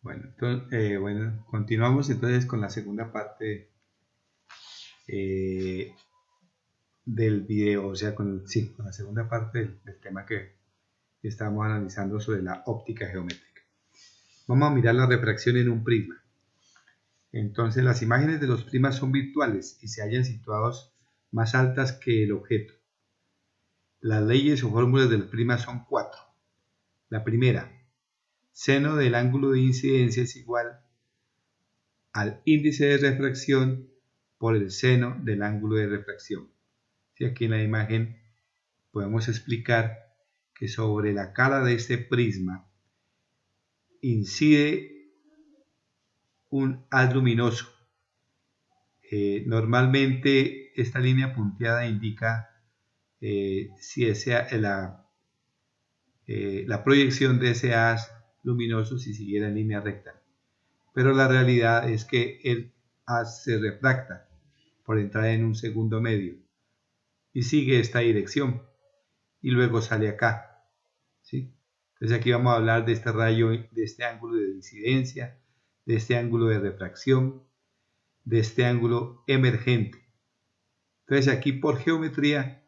Bueno, continuamos entonces con la segunda parte eh, del video, o sea, con la segunda parte del tema que estamos analizando sobre la óptica geométrica. Vamos a mirar la refracción en un prisma. Entonces, las imágenes de los prismas son virtuales y se hallan situados más altas que el objeto. Las leyes o fórmulas del prisma son 4. La primera, seno del ángulo de incidencia es igual al índice de refracción por el seno del ángulo de refracción. ¿Sí? Aquí en la imagen podemos explicar que sobre la cara de este prisma incide un haz luminoso. Normalmente esta línea punteada indica si la proyección de ese haz luminoso si siguiera en línea recta. Pero la realidad es que el haz se refracta por entrar en un segundo medio y sigue esta dirección y luego sale acá, ¿sí? Entonces aquí vamos a hablar de este rayo, de este ángulo de incidencia, de este ángulo de refracción, de este ángulo emergente. Entonces aquí por geometría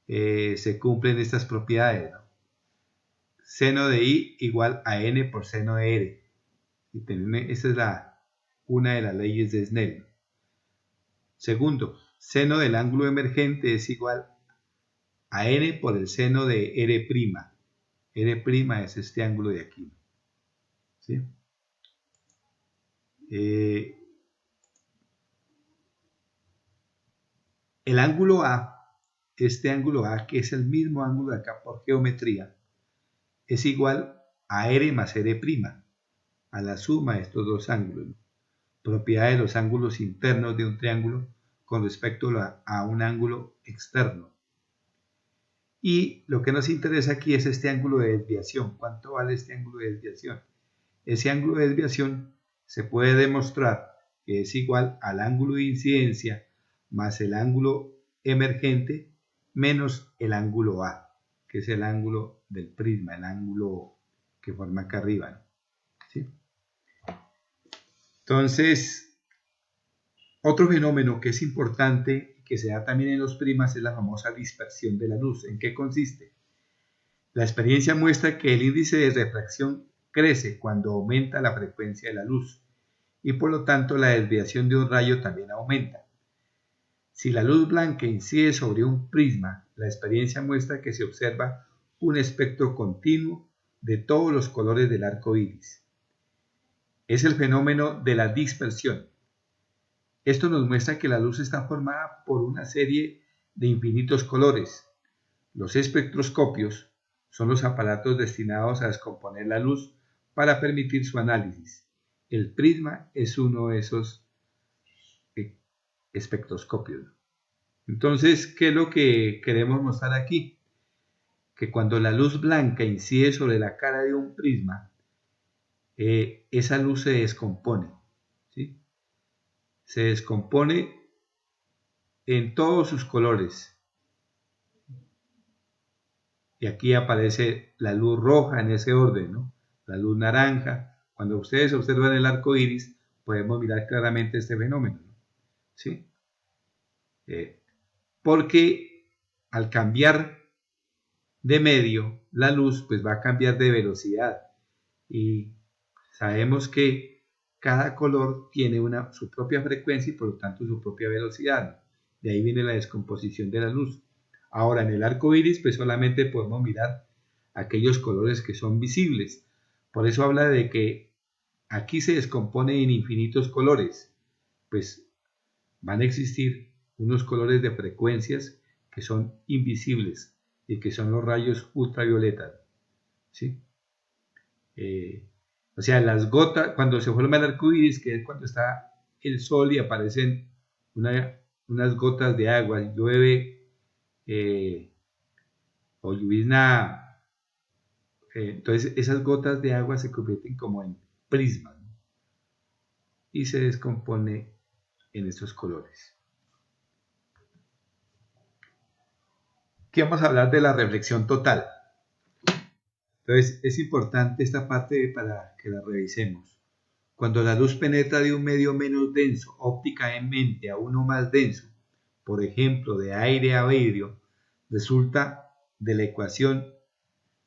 se cumplen estas propiedades, ¿no? Seno de I igual a N por seno de R. Esa es una de las leyes de Snell. Segundo, seno del ángulo emergente es igual a N por el seno de R'. R' es este ángulo de aquí, ¿sí? El ángulo A, este ángulo A, que es el mismo ángulo de acá por geometría, es igual a R más R', a la suma de estos dos ángulos, ¿no? Propiedad de los ángulos internos de un triángulo con respecto a un ángulo externo. Y lo que nos interesa aquí es este ángulo de desviación. ¿Cuánto vale este ángulo de desviación? Ese ángulo de desviación se puede demostrar que es igual al ángulo de incidencia más el ángulo emergente menos el ángulo A, que es el ángulo del prisma, el ángulo que forma acá arriba, ¿no? ¿Sí? Entonces, otro fenómeno que es importante, que se da también en los prismas, es la famosa dispersión de la luz. ¿En qué consiste? La experiencia muestra que el índice de refracción crece cuando aumenta la frecuencia de la luz y por lo tanto la desviación de un rayo también aumenta. Si la luz blanca incide sobre un prisma, la experiencia muestra que se observa un espectro continuo de todos los colores del arco iris. Es el fenómeno de la dispersión. Esto nos muestra que la luz está formada por una serie de infinitos colores. Los espectroscopios son los aparatos destinados a descomponer la luz para permitir su análisis. El prisma es uno de esos espectroscopios. Entonces, ¿qué es lo que queremos mostrar aquí? Que cuando la luz blanca incide sobre la cara de un prisma, esa luz se descompone, ¿sí? Se descompone en todos sus colores. Y aquí aparece la luz roja en ese orden, ¿no? La luz naranja. Cuando ustedes observan el arco iris, podemos mirar claramente este fenómeno, ¿no? ¿Sí? Porque al cambiar de medio, la luz pues va a cambiar de velocidad. Y sabemos que cada color tiene su propia frecuencia y por lo tanto su propia velocidad, ¿no? De ahí viene la descomposición de la luz. Ahora en el arco iris pues solamente podemos mirar aquellos colores que son visibles. Por eso habla de que aquí se descompone en infinitos colores. Pues van a existir unos colores de frecuencias que son invisibles y que son los rayos ultravioletas, ¿sí? O sea, las gotas, cuando se forma el arco iris, que es cuando está el sol y aparecen unas gotas de agua, y llueve o llovizna, entonces esas gotas de agua se convierten como en prismas, ¿no? Y se descompone en estos colores. Aquí vamos a hablar de la reflexión total. Entonces es importante esta parte para que la revisemos. Cuando la luz penetra de un medio menos denso ópticamente a uno más denso, por ejemplo de aire a vidrio, resulta de la ecuación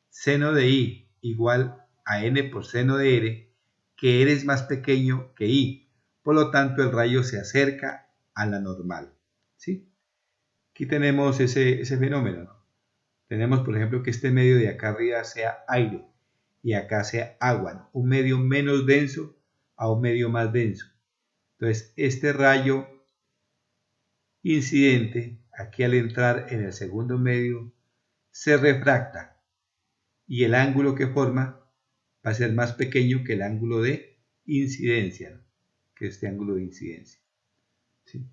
seno de I igual a n por seno de R, que R es más pequeño que I, por lo tanto el rayo se acerca a la normal. ¿Sí? Aquí tenemos ese fenómeno, ¿no? Tenemos, por ejemplo, que este medio de acá arriba sea aire y acá sea agua, ¿no? Un medio menos denso a un medio más denso. Entonces, este rayo incidente, aquí al entrar en el segundo medio, se refracta y el ángulo que forma va a ser más pequeño que el ángulo de incidencia, ¿no? Que este ángulo de incidencia. ¿Sí?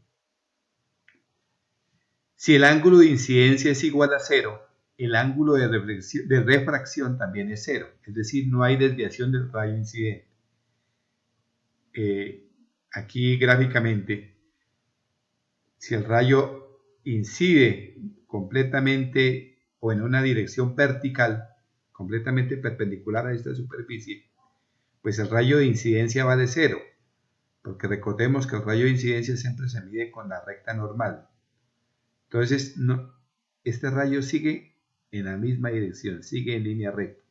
Si el ángulo de incidencia es igual a 0, el ángulo de refracción también es 0, es decir, no hay desviación del rayo incidente. Aquí gráficamente, si el rayo incide completamente o en una dirección vertical, completamente perpendicular a esta superficie, pues el rayo de incidencia vale 0, porque recordemos que el rayo de incidencia siempre se mide con la recta normal. Entonces, este rayo sigue en la misma dirección, sigue en línea recta.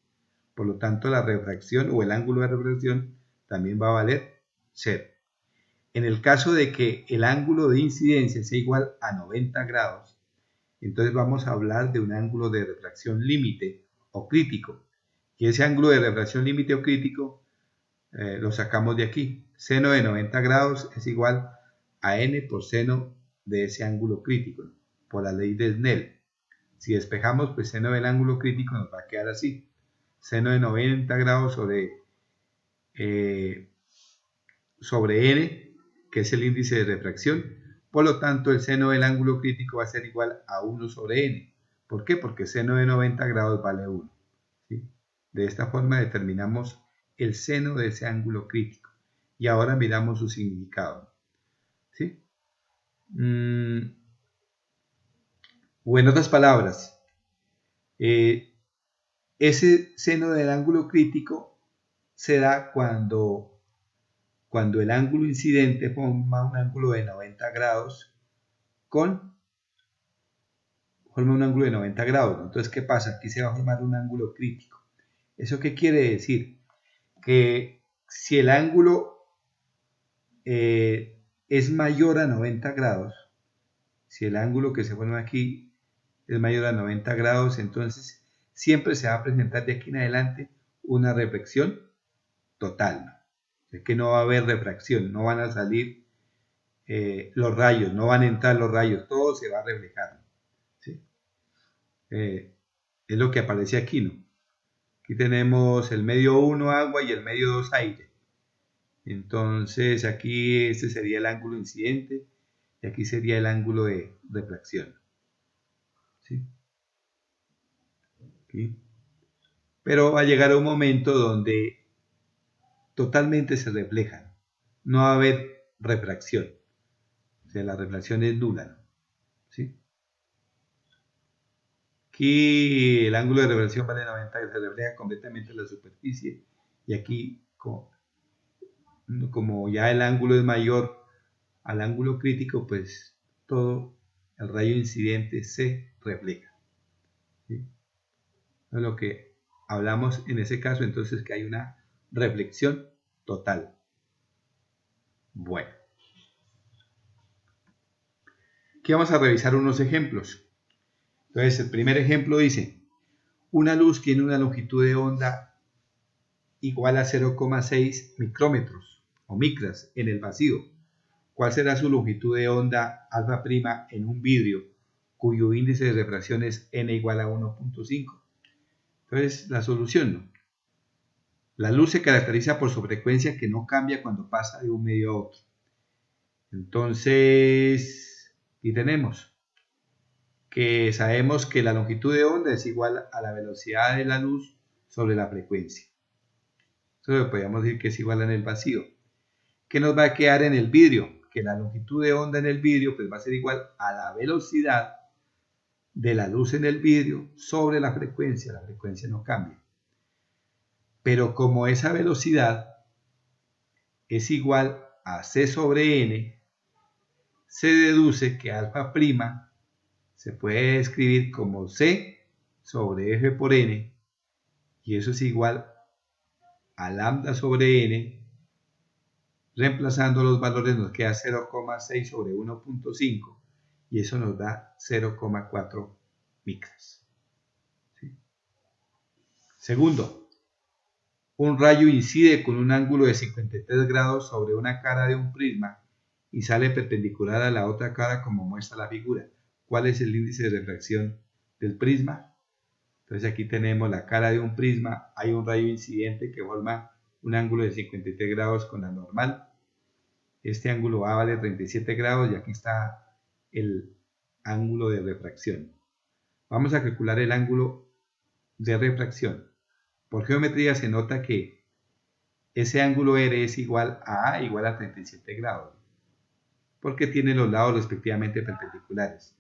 Por lo tanto, la refracción o el ángulo de refracción también va a valer 0. En el caso de que el ángulo de incidencia sea igual a 90 grados, entonces vamos a hablar de un ángulo de refracción límite o crítico. Y ese ángulo de refracción límite o crítico lo sacamos de aquí. Seno de 90 grados es igual a n por seno de ese ángulo crítico, ¿no? Por la ley de Snell. Si despejamos, pues seno del ángulo crítico nos va a quedar así. Seno de 90 grados sobre n, que es el índice de refracción. Por lo tanto, el seno del ángulo crítico va a ser igual a 1 sobre n. ¿Por qué? Porque seno de 90 grados vale 1. ¿Sí? De esta forma determinamos el seno de ese ángulo crítico. Y ahora miramos su significado. ¿Sí? O en otras palabras, ese seno del ángulo crítico se da cuando el ángulo incidente forma un ángulo de 90 grados forma un ángulo de 90 grados. Entonces, ¿qué pasa? Aquí se va a formar un ángulo crítico. ¿Eso qué quiere decir? Que si el ángulo es mayor a 90 grados, si el ángulo que se forma aquí es mayor a 90 grados, entonces siempre se va a presentar de aquí en adelante una reflexión total, ¿no? Es que no va a haber refracción, no van a salir los rayos, no van a entrar los rayos, todo se va a reflejar, ¿sí? Es lo que aparece aquí, ¿no? Aquí tenemos el medio 1 agua y el medio 2 aire. Entonces aquí este sería el ángulo incidente y aquí sería el ángulo de refracción. ¿Sí? Aquí. Pero va a llegar un momento donde totalmente se reflejan. No va a haber refracción. O sea, la refracción es nula, ¿no? ¿Sí? Aquí el ángulo de refracción vale 90, que se refleja completamente en la superficie. Y aquí, como ya el ángulo es mayor al ángulo crítico, pues todo el rayo incidente se refleja. ¿Sí? Es lo que hablamos en ese caso, entonces, que hay una reflexión total. Bueno, aquí vamos a revisar unos ejemplos. Entonces, el primer ejemplo dice, una luz tiene una longitud de onda igual a 0,6 micrómetros o micras en el vacío. ¿Cuál será su longitud de onda alfa prima en un vidrio cuyo índice de refracción es n igual a 1.5? Entonces, la solución, ¿no? La luz se caracteriza por su frecuencia que no cambia cuando pasa de un medio a otro. Entonces, aquí tenemos que sabemos que la longitud de onda es igual a la velocidad de la luz sobre la frecuencia. Eso lo podríamos decir que es igual en el vacío. ¿Qué nos va a quedar en el vidrio? Que la longitud de onda en el vidrio pues va a ser igual a la velocidad de la luz en el vidrio sobre la frecuencia no cambia. Pero como esa velocidad es igual a C sobre N, se deduce que alfa prima se puede escribir como C sobre F por N, y eso es igual a lambda sobre N. Reemplazando los valores nos queda 0,6 sobre 1,5 y eso nos da 0,4 micras. ¿Sí? Segundo, un rayo incide con un ángulo de 53 grados sobre una cara de un prisma y sale perpendicular a la otra cara como muestra la figura. ¿Cuál es el índice de refracción del prisma? Entonces aquí tenemos la cara de un prisma, hay un rayo incidente que forma un ángulo de 53 grados con la normal. Este ángulo va a valer 37 grados y aquí está el ángulo de refracción. Vamos a calcular el ángulo de refracción. Por geometría se nota que ese ángulo R es igual a igual a 37 grados, porque tiene los lados respectivamente perpendiculares.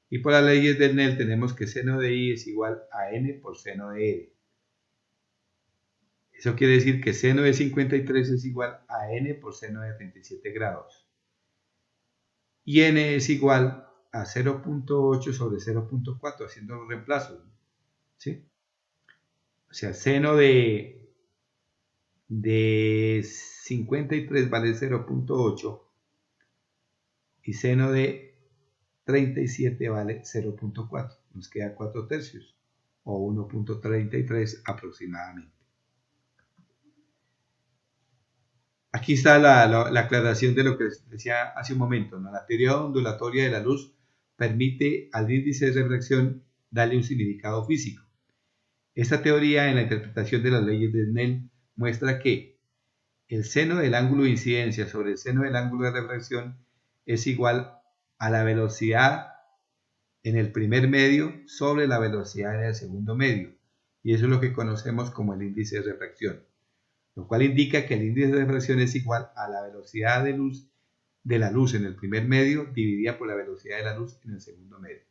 Y por las leyes del Snell tenemos que seno de I es igual a N por seno de R. Eso quiere decir que seno de 53 es igual a N por seno de 37 grados. Y N es igual a 0,8 sobre 0,4, haciendo los reemplazos. ¿Sí? O sea, seno de 53 vale 0,8 y seno de 37 vale 0,4. Nos queda 4 tercios o 1,33 aproximadamente. Aquí está la aclaración de lo que les decía hace un momento, ¿no? La teoría ondulatoria de la luz permite al índice de refracción darle un significado físico. Esta teoría, en la interpretación de las leyes de Snell, muestra que el seno del ángulo de incidencia sobre el seno del ángulo de refracción es igual a la velocidad en el primer medio sobre la velocidad en el segundo medio. Y eso es lo que conocemos como el índice de refracción, lo cual indica que el índice de refracción es igual a la velocidad de la luz en el primer medio dividida por la velocidad de la luz en el segundo medio.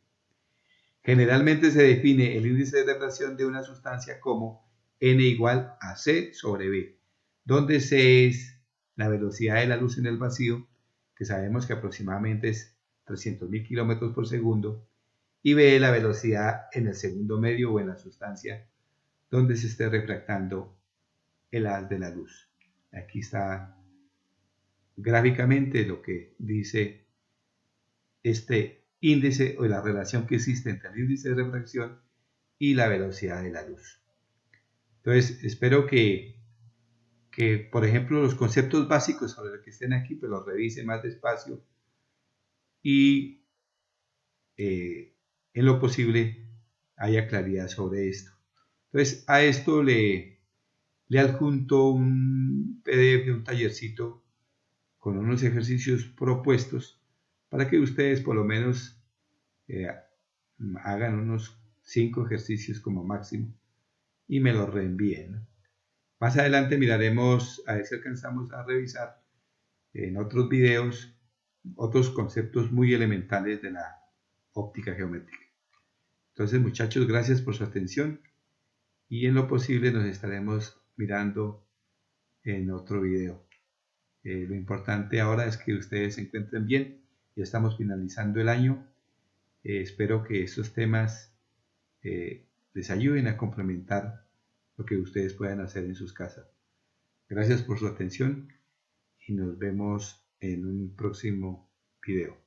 Generalmente se define el índice de refracción de una sustancia como n igual a c sobre b, donde c es la velocidad de la luz en el vacío, que sabemos que aproximadamente es 300.000 km por segundo, y b es la velocidad en el segundo medio o en la sustancia donde se esté refractando el haz de la luz. Aquí está gráficamente lo que dice este índice o la relación que existe entre el índice de refracción y la velocidad de la luz. Entonces, espero que por ejemplo, los conceptos básicos sobre los que estén aquí, pues los revise más despacio y en lo posible haya claridad sobre esto. Entonces, a esto le adjunto un PDF, un tallercito con unos ejercicios propuestos para que ustedes por lo menos hagan unos 5 ejercicios como máximo y me los reenvíen, ¿no? Más adelante miraremos a ver si alcanzamos a revisar en otros videos otros conceptos muy elementales de la óptica geométrica. Entonces, muchachos, gracias por su atención y en lo posible nos estaremos mirando en otro video. Lo importante ahora es que ustedes se encuentren bien. Ya estamos finalizando el año. Espero que estos temas les ayuden a complementar lo que ustedes puedan hacer en sus casas. Gracias por su atención y nos vemos en un próximo video.